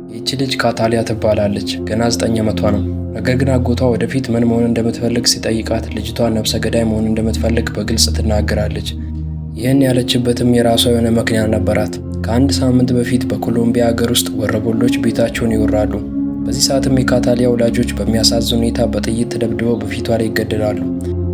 ይህች ልጅ ካታሊያ ትባላለች። ገና 9 ዓመቷ ነው። ነገር ግን አጎቷ ወደፊት ምን መሆን እንደምትፈልግ ሲጠይቃት ልጅቷ ነፍሰ ገዳይ መሆን እንደምትፈልግ በግልጽ ትናገራለች። ይህን ያለችበትም የራሷ የሆነ ምክንያት ነበራት። ከአንድ ሳምንት በፊት በኮሎምቢያ ሀገር ውስጥ ወረበሎች ቤታቸውን ይወራሉ። በዚህ ሰዓትም የካታሊያ ወላጆች በሚያሳዝን ሁኔታ በጥይት ተደብድበው በፊቷ ላይ ይገደላሉ።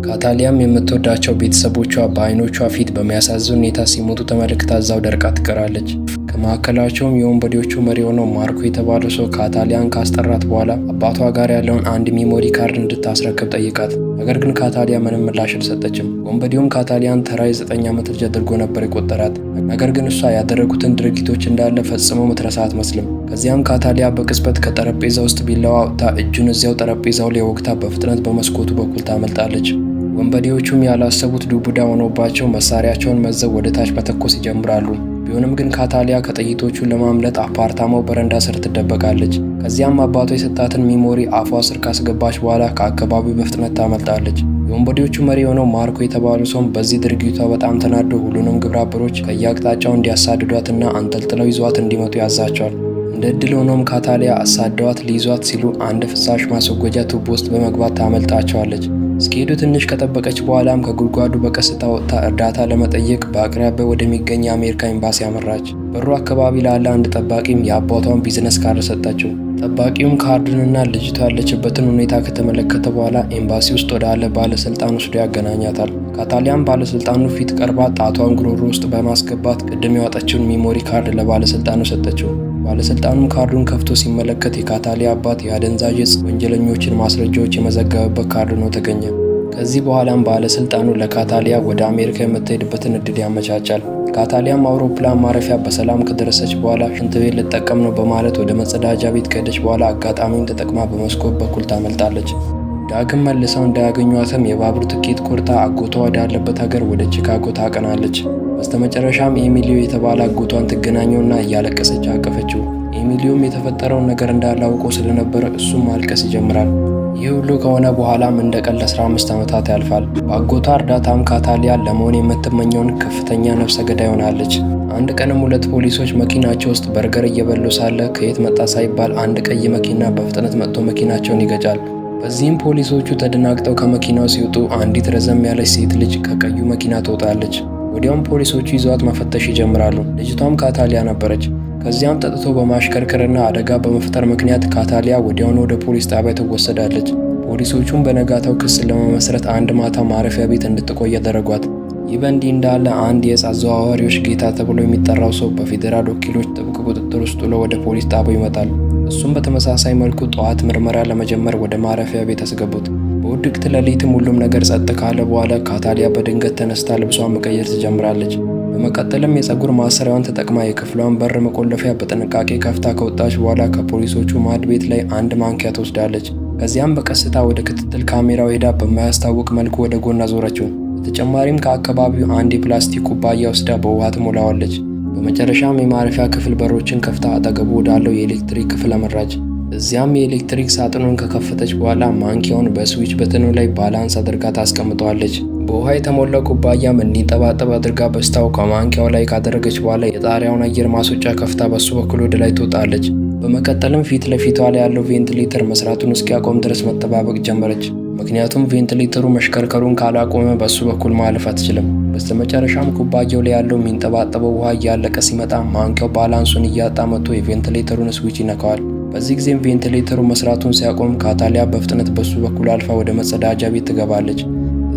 ካታሊያም የምትወዳቸው ቤተሰቦቿ በአይኖቿ ፊት በሚያሳዝን ሁኔታ ሲሞቱ ተመልክታ እዛው ደርቃ ትቀራለች። ከመካከላቸውም የወንበዴዎቹ መሪ የሆነው ማርኮ የተባለው ሰው ካታሊያን ካስጠራት በኋላ አባቷ ጋር ያለውን አንድ ሚሞሪ ካርድ እንድታስረክብ ጠይቃት። ነገር ግን ካታሊያ ምንም ምላሽ አልሰጠችም። ወንበዴውም ካታሊያን ተራ የ9 ዓመት ልጅ አድርጎ ነበር የቆጠራት። ነገር ግን እሷ ያደረጉትን ድርጊቶች እንዳለ ፈጽሞ ምትረሳ አትመስልም። ከዚያም ካታሊያ በቅጽበት ከጠረጴዛ ውስጥ ቢላዋ አውጥታ እጁን እዚያው ጠረጴዛው ላይ ወግታ በፍጥነት በመስኮቱ በኩል ታመልጣለች። ወንበዴዎቹም ያላሰቡት ዱብዳ ሆኖባቸው መሳሪያቸውን መዘው ወደ ታች መተኮስ ይጀምራሉ። ቢሆንም ግን ካታሊያ ከጥይቶቹ ለማምለጥ አፓርታማው በረንዳ ስር ትደበቃለች። ከዚያም አባቷ የሰጣትን ሚሞሪ አፏ ስር ካስገባች በኋላ ከአካባቢው በፍጥነት ታመልጣለች። የወንበዴዎቹ መሪ የሆነው ማርኮ የተባሉ ሰውም በዚህ ድርጊቷ በጣም ተናዶ ሁሉንም ግብረ አበሮች ከየአቅጣጫው እንዲያሳድዷትና አንጠልጥለው ይዟት እንዲመጡ ያዛቸዋል። እንደ ዕድል ሆኖም ካታሊያ አሳደዋት ሊይዟት ሲሉ አንድ ፍሳሽ ማስወገጃ ቱቦ ውስጥ በመግባት ታመልጣቸዋለች። እስኪሄዱ ትንሽ ከጠበቀች በኋላም ከጉድጓዱ በቀስታ ወጥታ እርዳታ ለመጠየቅ በአቅራቢያው ወደሚገኝ የአሜሪካ ኤምባሲ አመራች። በሩ አካባቢ ላለ አንድ ጠባቂም የአባቷን ቢዝነስ ካርድ ሰጠችው። ጠባቂውም ካርዱንና ልጅቷ ያለችበትን ሁኔታ ከተመለከተ በኋላ ኤምባሲ ውስጥ ወዳለ ባለስልጣን ወስዶ ያገናኛታል። ካታሊያም ባለስልጣኑ ፊት ቀርባ ጣቷን ጉሮሮ ውስጥ በማስገባት ቅድም ያወጣችውን ሚሞሪ ካርድ ለባለስልጣኑ ሰጠችው። ባለስልጣኑም ካርዱን ከፍቶ ሲመለከት የካታሊያ አባት የአደንዛዥ ዕፅ ወንጀለኞችን ማስረጃዎች የመዘገበበት ካርድ ነው ተገኘ። ከዚህ በኋላም ባለስልጣኑ ለካታሊያ ወደ አሜሪካ የምትሄድበትን እድል ያመቻቻል። ካታሊያም አውሮፕላን ማረፊያ በሰላም ከደረሰች በኋላ ሽንት ቤት ልጠቀም ነው በማለት ወደ መጸዳጃ ቤት ከሄደች በኋላ አጋጣሚውን ተጠቅማ በመስኮት በኩል ታመልጣለች። ዳግም መልሰው እንዳያገኟትም የባቡር ትኬት ቆርጣ አጎቷ ወዳለበት ሀገር ወደ ቺካጎ ታቀናለች። በስተመጨረሻም ኤሚሊዮ የተባለ አጎቷን ትገናኘውና እያለቀሰች አቀፈችው። ኤሚሊዮም የተፈጠረውን ነገር እንዳላውቀው ስለነበረ እሱም ማልቀስ ይጀምራል። ይህ ሁሉ ከሆነ በኋላም እንደ ቀልድ 15 ዓመታት ያልፋል። በአጎቷ እርዳታም ካታሊያ ለመሆን የምትመኘውን ከፍተኛ ነፍሰ ገዳይ ሆናለች። አንድ ቀንም 2 ፖሊሶች መኪናቸው ውስጥ በርገር እየበሉ ሳለ ከየት መጣ ሳይባል አንድ ቀይ መኪና በፍጥነት መጥቶ መኪናቸውን ይገጫል። በዚህም ፖሊሶቹ ተደናግጠው ከመኪናው ሲወጡ አንዲት ረዘም ያለች ሴት ልጅ ከቀዩ መኪና ትወጣለች። ወዲያውም ፖሊሶቹ ይዘዋት መፈተሽ ይጀምራሉ። ልጅቷም ካታሊያ ነበረች። ከዚያም ጠጥቶ በማሽከርከርና አደጋ በመፍጠር ምክንያት ካታሊያ ወዲያውኑ ወደ ፖሊስ ጣቢያ ትወሰዳለች። ፖሊሶቹም በነጋታው ክስ ለመመስረት አንድ ማታ ማረፊያ ቤት እንድትቆይ ያደረጓት። ይህ በእንዲህ እንዳለ አንድ የዕፅ አዘዋዋሪዎች ጌታ ተብሎ የሚጠራው ሰው በፌዴራል ወኪሎች ጥብቅ ቁጥጥር ውስጥ ውሎ ወደ ፖሊስ ጣቢያው ይመጣል። እሱም በተመሳሳይ መልኩ ጠዋት ምርመራ ለመጀመር ወደ ማረፊያ ቤት አስገቡት። በውድቅት ሌሊትም ሁሉም ነገር ጸጥ ካለ በኋላ ካታሊያ በድንገት ተነስታ ልብሷን መቀየር ትጀምራለች። በመቀጠልም የፀጉር ማሰሪያዋን ተጠቅማ የክፍሏን በር መቆለፊያ በጥንቃቄ ከፍታ ከወጣች በኋላ ከፖሊሶቹ ማድ ቤት ላይ አንድ ማንኪያ ትወስዳለች። ከዚያም በቀስታ ወደ ክትትል ካሜራው ሄዳ በማያስታውቅ መልኩ ወደ ጎን አዞረችው። በተጨማሪም ከአካባቢው አንድ የፕላስቲክ ኩባያ ወስዳ በውሃ ትሞላዋለች። በመጨረሻም የማረፊያ ክፍል በሮችን ከፍታ አጠገቡ ወዳለው የኤሌክትሪክ ክፍል አመራች። እዚያም የኤሌክትሪክ ሳጥኑን ከከፈተች በኋላ ማንኪያውን በስዊች በተኑ ላይ ባላንስ አድርጋ ታስቀምጠዋለች። በውሃ የተሞላው ኩባያም እንዲንጠባጠብ አድርጋ በስታው ከማንኪያው ላይ ካደረገች በኋላ የጣሪያውን አየር ማስወጫ ከፍታ በሱ በኩል ወደ ላይ ትወጣለች። በመቀጠልም ፊት ለፊቷ ላይ ያለው ቬንቲሌተር መስራቱን እስኪያቆም ድረስ መጠባበቅ ጀመረች። ምክንያቱም ቬንቲሌተሩ መሽከርከሩን ካላቆመ በሱ በኩል ማለፍ አትችልም። በስተመጨረሻም ኩባያው ላይ ያለው የሚንጠባጠበው ውሃ እያለቀ ሲመጣ ማንኪያው ባላንሱን እያጣ መጥቶ የቬንቲሌተሩን ስዊች ይነካዋል። በዚህ ጊዜም ቬንቲሌተሩ መስራቱን ሲያቆም ካታሊያ በፍጥነት በሱ በኩል አልፋ ወደ መጸዳጃ ቤት ትገባለች።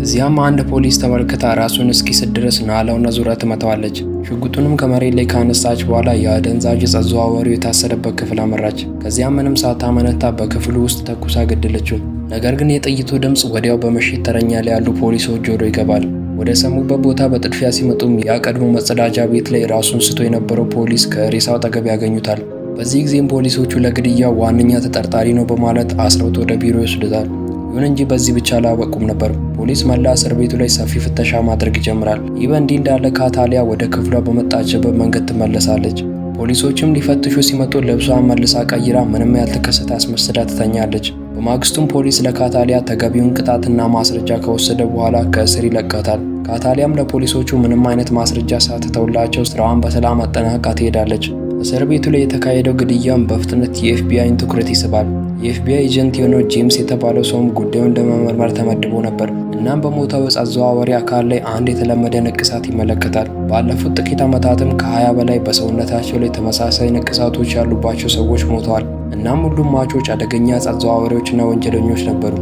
እዚያም አንድ ፖሊስ ተመልክታ ራሱን እስኪስት ድረስ ናላውና ዙሪያ ትመታዋለች። ሽጉጡንም ከመሬት ላይ ካነሳች በኋላ የአደንዛዥ ዕፅ አዘዋዋሪው የታሰረበት ክፍል አመራች። ከዚያም ምንም ሳታመነታ በክፍሉ ውስጥ ተኩሳ ገደለችው። ነገር ግን የጥይቱ ድምፅ ወዲያው በምሽት ተረኛ ላይ ያሉ ፖሊሶች ጆሮ ይገባል። ወደ ሰሙበት ቦታ በጥድፊያ ሲመጡም ያ ቀድሞ መጸዳጃ ቤት ላይ ራሱን ስቶ የነበረው ፖሊስ ከሬሳው አጠገብ ያገኙታል። በዚህ ጊዜም ፖሊሶቹ ለግድያው ዋነኛ ተጠርጣሪ ነው በማለት አስረውት ወደ ቢሮ ይወስዱታል። ይሁን እንጂ በዚህ ብቻ አላበቁም ነበር። ፖሊስ መላ እስር ቤቱ ላይ ሰፊ ፍተሻ ማድረግ ይጀምራል። ይህ በእንዲህ እንዳለ ካታሊያ ወደ ክፍሏ በመጣችበት መንገድ ትመለሳለች። ፖሊሶችም ሊፈትሹ ሲመጡ ልብሷን መልሳ ቀይራ ምንም ያልተከሰተ አስመስላ ትተኛለች። በማግስቱም ፖሊስ ለካታሊያ ተገቢውን ቅጣትና ማስረጃ ከወሰደ በኋላ ከእስር ይለቃታል። ካታሊያም ለፖሊሶቹ ምንም አይነት ማስረጃ ሳትተውላቸው ስራዋን በሰላም አጠናቃ ትሄዳለች። እስር ቤቱ ላይ የተካሄደው ግድያም በፍጥነት የኤፍቢአይን ትኩረት ይስባል። የኤፍቢአይ ኤጀንት የሆነው ጄምስ የተባለው ሰውም ጉዳዩን ለመመርመር ተመድቦ ነበር። እናም በሞተው ዕፅ አዘዋዋሪ አካል ላይ አንድ የተለመደ ንቅሳት ይመለከታል። ባለፉት ጥቂት ዓመታትም ከ20 በላይ በሰውነታቸው ላይ ተመሳሳይ ንቅሳቶች ያሉባቸው ሰዎች ሞተዋል። እናም ሁሉም ሟቾች አደገኛ ዕፅ አዘዋዋሪዎችና ወንጀለኞች ነበሩ።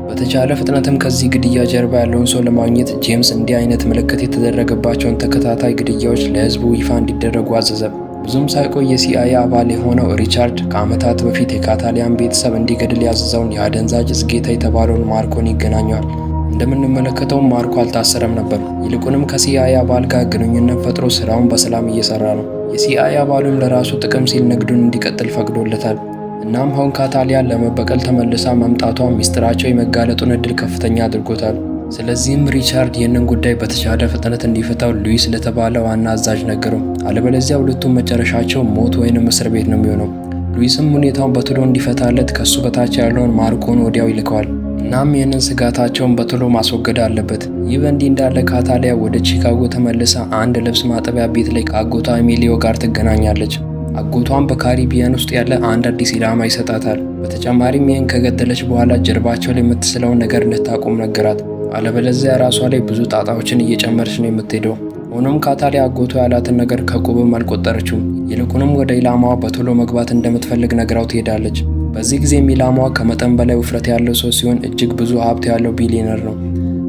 በተቻለ ፍጥነትም ከዚህ ግድያ ጀርባ ያለውን ሰው ለማግኘት ጄምስ እንዲህ አይነት ምልክት የተደረገባቸውን ተከታታይ ግድያዎች ለሕዝቡ ይፋ እንዲደረጉ አዘዘ። ብዙም ሳይቆይ የሲአይኤ አባል የሆነው ሪቻርድ ከዓመታት በፊት የካታሊያን ቤተሰብ እንዲገድል ያዘዘውን የአደንዛዥ ዕፅ ጌታ የተባለውን ማርኮን ይገናኘዋል። እንደምንመለከተውም ማርኮ አልታሰረም ነበር። ይልቁንም ከሲአይኤ አባል ጋር ግንኙነት ፈጥሮ ስራውን በሰላም እየሰራ ነው። የሲአይኤ አባሉም ለራሱ ጥቅም ሲል ንግዱን እንዲቀጥል ፈቅዶለታል። እናም አሁን ካታሊያን ለመበቀል ተመልሳ መምጣቷ ሚስጥራቸው የመጋለጡን እድል ከፍተኛ አድርጎታል። ስለዚህም ሪቻርድ ይህንን ጉዳይ በተቻለ ፍጥነት እንዲፈታው ሉዊስ ለተባለ ዋና አዛዥ ነገረው። አለበለዚያ ሁለቱም መጨረሻቸው ሞት ወይንም እስር ቤት ነው የሚሆነው። ሉዊስም ሁኔታውን በቶሎ እንዲፈታለት ከሱ በታች ያለውን ማርኮን ወዲያው ይልከዋል። እናም ይህንን ስጋታቸውን በቶሎ ማስወገድ አለበት። ይህ በእንዲህ እንዳለ ካታሊያ ወደ ቺካጎ ተመልሳ አንድ ልብስ ማጠቢያ ቤት ላይ ከአጎቷ ኤሚሊዮ ጋር ትገናኛለች። አጎቷም በካሪቢያን ውስጥ ያለ አንድ አዲስ ኢላማ ይሰጣታል። በተጨማሪም ይህን ከገደለች በኋላ ጀርባቸው ላይ የምትስለውን ነገር እንድታቆም ነገራት። አለበለዚያ ራሷ ላይ ብዙ ጣጣዎችን እየጨመረች ነው የምትሄደው። ሆኖም ካታሊያ አጎቷ ያላትን ነገር ከቁብም አልቆጠረችውም። ይልቁንም ወደ ኢላማዋ በቶሎ መግባት እንደምትፈልግ ነግራው ትሄዳለች። በዚህ ጊዜም ኢላማዋ ከመጠን በላይ ውፍረት ያለው ሰው ሲሆን እጅግ ብዙ ሀብት ያለው ቢሊየነር ነው።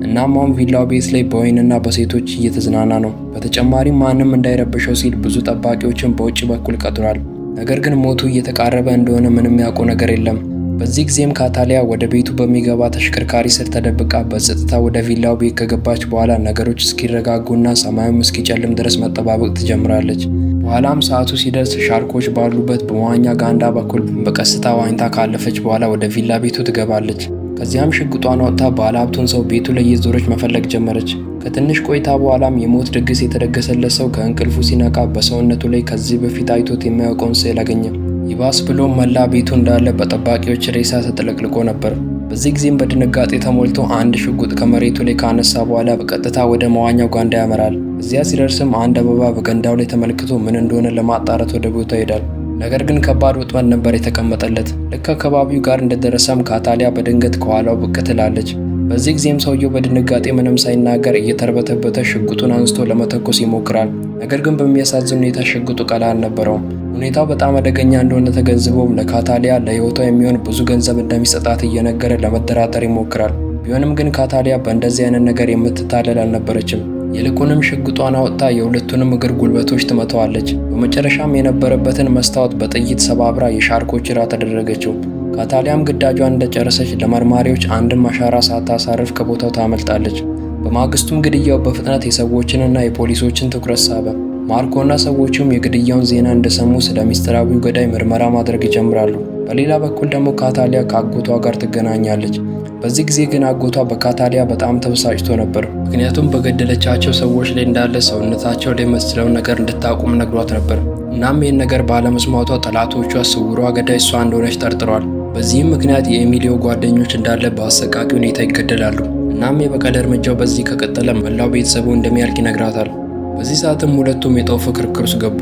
እናም አሁን ቪላው ቤት ላይ በወይንና በሴቶች እየተዝናና ነው። በተጨማሪም ማንም እንዳይረብሸው ሲል ብዙ ጠባቂዎችን በውጭ በኩል ቀጥሯል። ነገር ግን ሞቱ እየተቃረበ እንደሆነ ምንም ያውቁ ነገር የለም። በዚህ ጊዜም ካታሊያ ወደ ቤቱ በሚገባ ተሽከርካሪ ስር ተደብቃ በጸጥታ ወደ ቪላው ቤት ከገባች በኋላ ነገሮች እስኪረጋጉና ሰማዩም እስኪጨልም ድረስ መጠባበቅ ትጀምራለች። በኋላም ሰዓቱ ሲደርስ ሻርኮች ባሉበት በመዋኛ ጋንዳ በኩል በቀስታ ዋኝታ ካለፈች በኋላ ወደ ቪላ ቤቱ ትገባለች። ከዚያም ሽጉጧን ወጥታ ባለሀብቱን ሰው ቤቱ ላይ እየዞረች መፈለግ ጀመረች። ከትንሽ ቆይታ በኋላም የሞት ድግስ የተደገሰለት ሰው ከእንቅልፉ ሲነቃ በሰውነቱ ላይ ከዚህ በፊት አይቶት የማያውቀውን ስዕል አገኘ። ይባስ ብሎም መላ ቤቱ እንዳለ በጠባቂዎች ሬሳ ተጥለቅልቆ ነበር። በዚህ ጊዜም በድንጋጤ ተሞልቶ አንድ ሽጉጥ ከመሬቱ ላይ ካነሳ በኋላ በቀጥታ ወደ መዋኛው ጋንዳ ያመራል። እዚያ ሲደርስም አንድ አበባ በገንዳው ላይ ተመልክቶ ምን እንደሆነ ለማጣራት ወደ ቦታው ይሄዳል። ነገር ግን ከባድ ወጥመድ ነበር የተቀመጠለት። ልክ አካባቢው ጋር እንደደረሰም ካታሊያ በድንገት ከኋላው ብቅ ትላለች። በዚህ ጊዜም ሰውየው በድንጋጤ ምንም ሳይናገር እየተርበተበተ ሽጉጡን አንስቶ ለመተኮስ ይሞክራል። ነገር ግን በሚያሳዝን ሁኔታ ሽጉጡ ቀላ አልነበረውም። ሁኔታው በጣም አደገኛ እንደሆነ ተገንዝቦም ለካታሊያ ለሕይወቷ የሚሆን ብዙ ገንዘብ እንደሚሰጣት እየነገረ ለመደራደር ይሞክራል። ቢሆንም ግን ካታሊያ በእንደዚህ አይነት ነገር የምትታለል አልነበረችም። ይልቁንም ሽጉጧን አወጥታ የሁለቱንም እግር ጉልበቶች ትመታዋለች። በመጨረሻም የነበረበትን መስታወት በጥይት ሰባብራ የሻርኮች ራት አደረገችው። ካታሊያም ግዳጇን እንደጨረሰች ለመርማሪዎች አንድም አሻራ ሳታሳርፍ ከቦታው ታመልጣለች። በማግስቱም ግድያው በፍጥነት የሰዎችንና የፖሊሶችን ትኩረት ሳበ። ማርኮና ሰዎቹም የግድያውን ዜና እንደሰሙ ስለ ሚስጥራዊው ገዳይ ምርመራ ማድረግ ይጀምራሉ። በሌላ በኩል ደግሞ ካታሊያ ከአጎቷ ጋር ትገናኛለች። በዚህ ጊዜ ግን አጎቷ በካታሊያ በጣም ተበሳጭቶ ነበር። ምክንያቱም በገደለቻቸው ሰዎች ላይ እንዳለ ሰውነታቸው ላይ መስለውን ነገር እንድታቆም ነግሯት ነበር። እናም ይህን ነገር ባለመስማቷ ጠላቶቿ ስውሯ ገዳይ እሷ እንደሆነች ጠርጥሯል። በዚህም ምክንያት የኤሚሊዮ ጓደኞች እንዳለ በአሰቃቂ ሁኔታ ይገደላሉ። እናም የበቀል እርምጃው በዚህ ከቀጠለ መላው ቤተሰቡ እንደሚያልቅ ይነግራታል። በዚህ ሰዓትም ሁለቱም የጦፈ ክርክር ውስጥ ገቡ።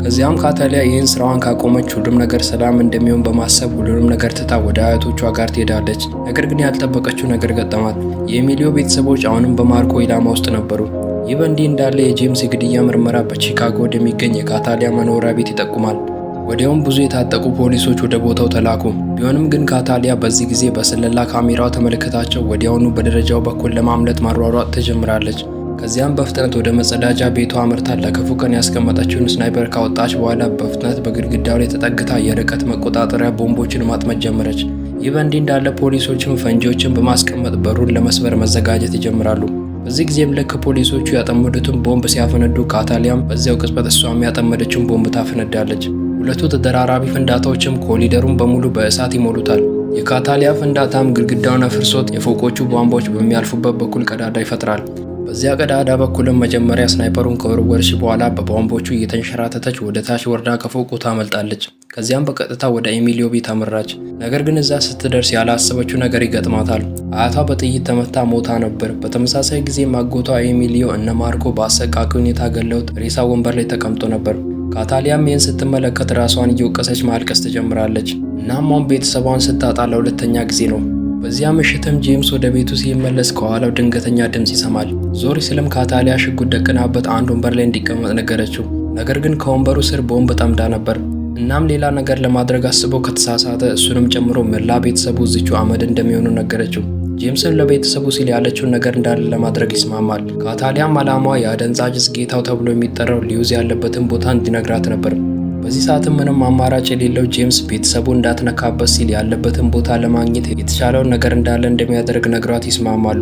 ከዚያም ካታሊያ ይህን ስራዋን ካቆመች ሁሉም ነገር ሰላም እንደሚሆን በማሰብ ሁሉንም ነገር ትታ ወደ አያቶቿ ጋር ትሄዳለች። ነገር ግን ያልጠበቀችው ነገር ገጠማት። የኤሚሊዮ ቤተሰቦች አሁንም በማርኮ ኢላማ ውስጥ ነበሩ። ይህ በእንዲህ እንዳለ የጄምስ የግድያ ምርመራ በቺካጎ ወደሚገኝ የካታሊያ መኖሪያ ቤት ይጠቁማል። ወዲያውም ብዙ የታጠቁ ፖሊሶች ወደ ቦታው ተላኩ። ቢሆንም ግን ካታሊያ በዚህ ጊዜ በስለላ ካሜራው ተመልክታቸው ወዲያውኑ በደረጃው በኩል ለማምለጥ ማሯሯጥ ትጀምራለች። ከዚያም በፍጥነት ወደ መጸዳጃ ቤቷ አምርታ ለክፉ ቀን ያስቀመጠችውን ስናይፐር ካወጣች በኋላ በፍጥነት በግድግዳው ላይ ተጠግታ የርቀት መቆጣጠሪያ ቦምቦችን ማጥመድ ጀመረች። ይህ በእንዲህ እንዳለ ፖሊሶችም ፈንጂዎችን በማስቀመጥ በሩን ለመስበር መዘጋጀት ይጀምራሉ። በዚህ ጊዜም ልክ ፖሊሶቹ ያጠመዱትን ቦምብ ሲያፈነዱ ካታሊያም በዚያው ቅጽበት እሷም ያጠመደችውን ቦምብ ታፈነዳለች። ሁለቱ ተደራራቢ ፍንዳታዎችም ኮሊደሩን በሙሉ በእሳት ይሞሉታል። የካታሊያ ፍንዳታም ግድግዳውን አፍርሶት የፎቆቹ ቧንቧዎች በሚያልፉበት በኩል ቀዳዳ ይፈጥራል። በዚያ ቀዳዳ በኩልም መጀመሪያ ስናይፐሩን ከወረወረች በኋላ በቧንቧዎቹ እየተንሸራተተች ወደ ታች ወርዳ ከፎቁ ታመልጣለች። ከዚያም በቀጥታ ወደ ኤሚሊዮ ቤት አመራች። ነገር ግን እዛ ስትደርስ ያላሰበችው ነገር ይገጥማታል። አያቷ በጥይት ተመታ ሞታ ነበር። በተመሳሳይ ጊዜ አጎቷ ኤሚሊዮ እነ ማርኮ በአሰቃቂ ሁኔታ ገለውት ሬሳ ወንበር ላይ ተቀምጦ ነበር። ካታሊያም ይህን ስትመለከት ራሷን እየወቀሰች ማልቀስ ትጀምራለች። እናም አሁን ቤተሰቧን ስታጣ ለሁለተኛ ጊዜ ነው። በዚያ ምሽትም ጄምስ ወደ ቤቱ ሲመለስ ከኋላው ድንገተኛ ድምፅ ይሰማል። ዞር ሲልም ካታሊያ ሽጉጥ ደቅናበት አንድ ወንበር ላይ እንዲቀመጥ ነገረችው። ነገር ግን ከወንበሩ ስር ቦምብ ጠምዳ ነበር። እናም ሌላ ነገር ለማድረግ አስቦ ከተሳሳተ እሱንም ጨምሮ መላ ቤተሰቡ እዚቹ አመድ እንደሚሆኑ ነገረችው። ጄምስን ለቤተሰቡ ሲል ያለችውን ነገር እንዳለ ለማድረግ ይስማማል። ካታሊያም ዓላማዋ የአደንዛዥ ዕፅ ጌታው ተብሎ የሚጠራው ሊዩዝ ያለበትን ቦታ እንዲነግራት ነበር። በዚህ ሰዓትም ምንም አማራጭ የሌለው ጄምስ ቤተሰቡ እንዳትነካበት ሲል ያለበትን ቦታ ለማግኘት የተቻለውን ነገር እንዳለ እንደሚያደርግ ነግሯት ይስማማሉ።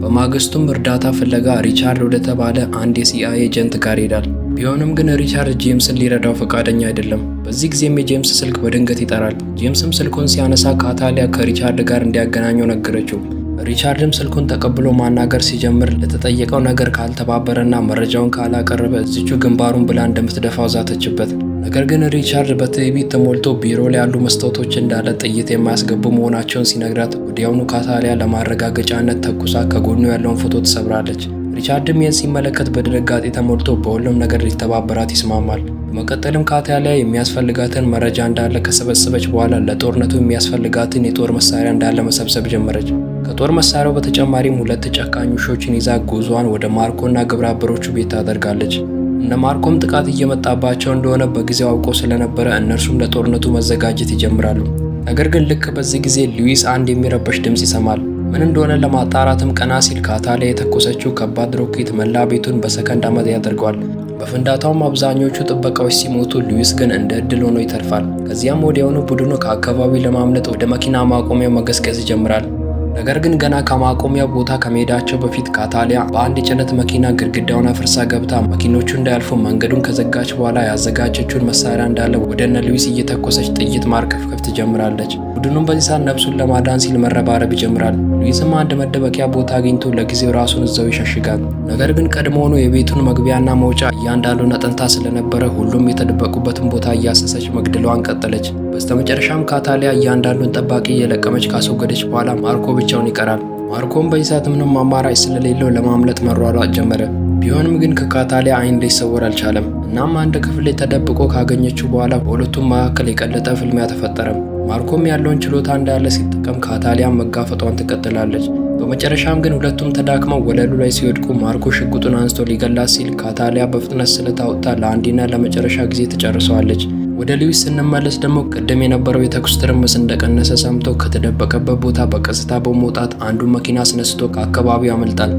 በማግስቱም እርዳታ ፍለጋ ሪቻርድ ወደ ተባለ አንድ የሲአይኤ ኤጀንት ጋር ይሄዳል። ቢሆንም ግን ሪቻርድ ጄምስን ሊረዳው ፈቃደኛ አይደለም። በዚህ ጊዜም የጄምስ ስልክ በድንገት ይጠራል። ጄምስም ስልኩን ሲያነሳ ካታሊያ ከሪቻርድ ጋር እንዲያገናኘው ነገረችው። ሪቻርድም ስልኩን ተቀብሎ ማናገር ሲጀምር ለተጠየቀው ነገር ካልተባበረና መረጃውን ካላቀረበ እዚቹ ግንባሩን ብላ እንደምትደፋው ዛተችበት። ነገር ግን ሪቻርድ በትዕቢት ተሞልቶ ቢሮ ላይ ያሉ መስታወቶች እንዳለ ጥይት የማያስገቡ መሆናቸውን ሲነግራት ወዲያውኑ ካታሊያ ለማረጋገጫነት ተኩሳ ከጎኑ ያለውን ፎቶ ትሰብራለች። ሪቻርድም ይህን ሲመለከት በድንጋጤ ተሞልቶ በሁሉም ነገር ሊተባበራት ይስማማል። በመቀጠልም ካታሊያ የሚያስፈልጋትን መረጃ እንዳለ ከሰበሰበች በኋላ ለጦርነቱ የሚያስፈልጋትን የጦር መሳሪያ እንዳለ መሰብሰብ ጀመረች። ከጦር መሳሪያው በተጨማሪም 2 ጨካኝ ውሾችን ይዛ ጉዞዋን ወደ ማርኮና ግብረ አበሮቹ ቤት ታደርጋለች። እነ ማርኮም ጥቃት እየመጣባቸው እንደሆነ በጊዜው አውቀው ስለነበረ እነርሱም ለጦርነቱ መዘጋጀት ይጀምራሉ። ነገር ግን ልክ በዚህ ጊዜ ሉዊስ አንድ የሚረበሽ ድምፅ ይሰማል። ምን እንደሆነ ለማጣራትም ቀና ሲል ካታሊያ የተኮሰችው ከባድ ሮኬት መላ ቤቱን በሰከንድ አመድ ያደርገዋል። በፍንዳታውም አብዛኞቹ ጥበቃዎች ሲሞቱ፣ ሉዊስ ግን እንደ እድል ሆኖ ይተርፋል። ከዚያም ወዲያውኑ ቡድኑ ከአካባቢው ለማምለጥ ወደ መኪና ማቆሚያው መገስገስ ይጀምራል። ነገር ግን ገና ከማቆሚያው ቦታ ከመሄዳቸው በፊት ካታሊያ በአንድ የጭነት መኪና ግድግዳውን አፍርሳ ገብታ መኪኖቹ እንዳያልፉ መንገዱን ከዘጋች በኋላ ያዘጋጀችውን መሳሪያ እንዳለ ወደ እነ ሉዊስ እየተኮሰች ጥይት ማርከፍከፍ ትጀምራለች። ቡድኑም በዚህ ሰዓት ነፍሱን ለማዳን ሲል መረባረብ ይጀምራል። ሉዊስም አንድ መደበቂያ ቦታ አግኝቶ ለጊዜው ራሱን እዛው ይሸሽጋል። ነገር ግን ቀድሞውኑ የቤቱን መግቢያና መውጫ እያንዳንዱን አጥንታ ስለነበረ ሁሉም የተደበቁበትን ቦታ እያሰሰች መግደሏን ቀጠለች። በስተመጨረሻም ካታሊያ እያንዳንዱን ጠባቂ እየለቀመች ካስወገደች በኋላ ማርኮ ብቻውን ይቀራል። ማርኮም በዚህ ሰዓት ምንም አማራጭ ስለሌለው ለማምለጥ መሯሯጥ ጀመረ። ቢሆንም ግን ከካታሊያ አይን ሊሰወር አልቻለም። እናም አንድ ክፍል ላይ ተደብቆ ካገኘችው በኋላ በሁለቱም መካከል የቀለጠ ፍልሚያ ተፈጠረ። ማርኮም ያለውን ችሎታ እንዳለ ሲጠቀም ካታሊያ መጋፈጧን ትቀጥላለች። በመጨረሻም ግን ሁለቱም ተዳክመው ወለሉ ላይ ሲወድቁ ማርኮ ሽጉጡን አንስቶ ሊገላት ሲል ካታሊያ በፍጥነት ስለታወጣ ለአንዴና ለመጨረሻ ጊዜ ትጨርሰዋለች። ወደ ሉዊስ ስንመለስ ደግሞ ቅድም የነበረው የተኩስ ትርምስ እንደቀነሰ ሰምቶ ከተደበቀበት ቦታ በቀስታ በመውጣት አንዱን መኪና አስነስቶ ከአካባቢው ያመልጣል።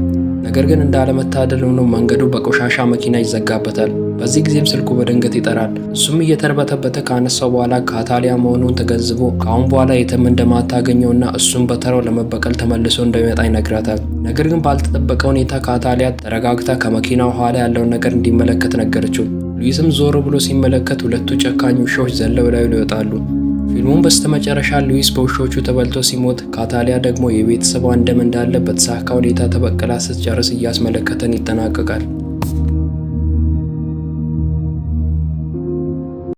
ነገር ግን እንዳለመታደል ሆኖ መንገዱ በቆሻሻ መኪና ይዘጋበታል። በዚህ ጊዜም ስልኩ በድንገት ይጠራል። እሱም እየተርበተበተ ካነሳው በኋላ ካታሊያ መሆኑን ተገንዝቦ ከአሁን በኋላ የትም እንደማታገኘውና እሱም በተራው ለመበቀል ተመልሶ እንደሚመጣ ይነግራታል። ነገር ግን ባልተጠበቀ ሁኔታ ካታሊያ ተረጋግታ ከመኪናው ኋላ ያለውን ነገር እንዲመለከት ነገረችው። ሉዊስም ዞር ብሎ ሲመለከት ሁለቱ ጨካኝ ውሾች ዘለው ላይ ይወጣሉ። ፊልሙም በስተመጨረሻ ሉዊስ በውሾቹ ተበልቶ ሲሞት፣ ካታሊያ ደግሞ የቤተሰቧ ደም እንዳለ በተሳካ ሁኔታ ተበቅላ ስትጨርስ እያስመለከተን ይጠናቀቃል።